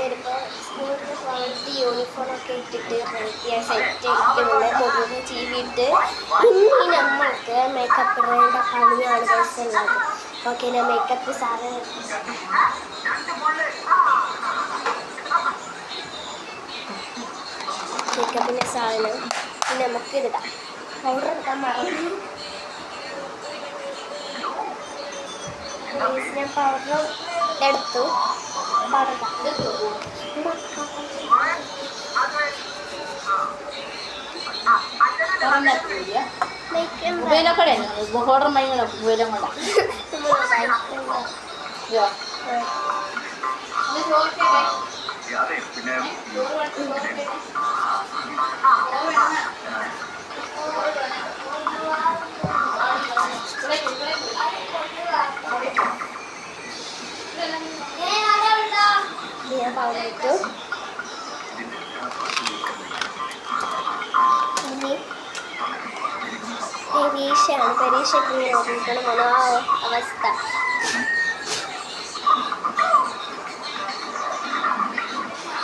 വരുമ്പോൾ സ്കൂളിൽ പോയിട്ട് യൂണിഫോമൊക്കെ ഇട്ടിട്ട് റെഡിയാ സെറ്റ് ഇട്ടുകൊണ്ട് മുഖം ചീവിയിട്ട് ഇനി നമ്മൾക്ക് മേക്കപ്പ് ഇടേണ്ട പണിയാണ് ദിവസമുള്ളത്. ഓക്കെ, ഞാൻ മേക്കപ്പ് സാധനം മേക്കപ്പിൻ്റെ സാധനം പിന്നെ നമുക്ക് ഇടാം. പൗഡർ എടുക്കാൻ മറന്നു. ഞാൻ പൗഡർ എടുത്തു. പൗഡർ പൗഡർ ഇട്ടു. ഇനി പരീക്ഷയാണ്. പരീക്ഷയ്ക്ക് ഇങ്ങനെ നോക്കിക്കണം മനോ അവസ്ഥ.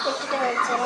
ഇട്ടിട്ട് വെച്ചാൽ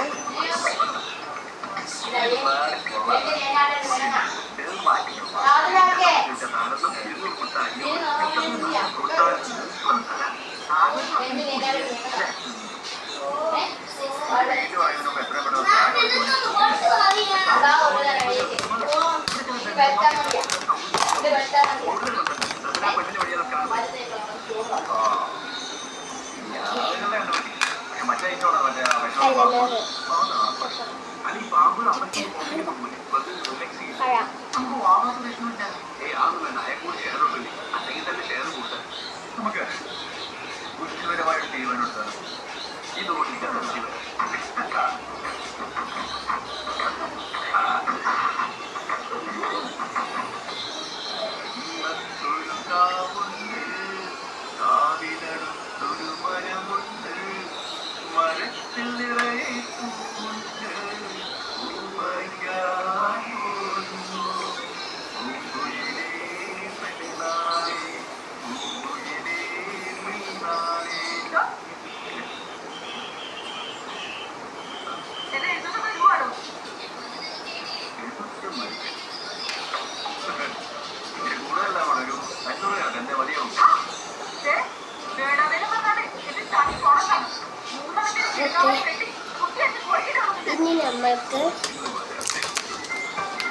ഇനി നമ്മൾക്ക്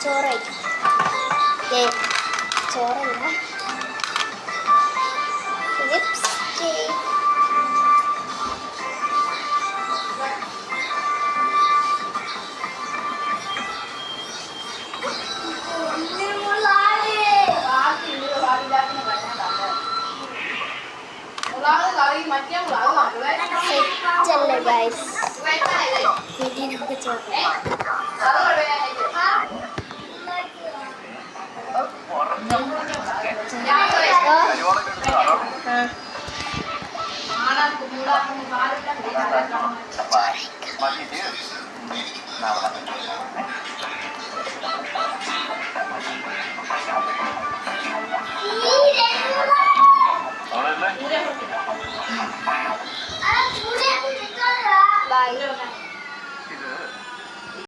ചോറായിട്ട് ചോറല്ല ലിപ്സ്റ്റിക്. സെറ്റല്ലേ ഗൈസ്, ഇനി നമുക്ക് ചോറാം.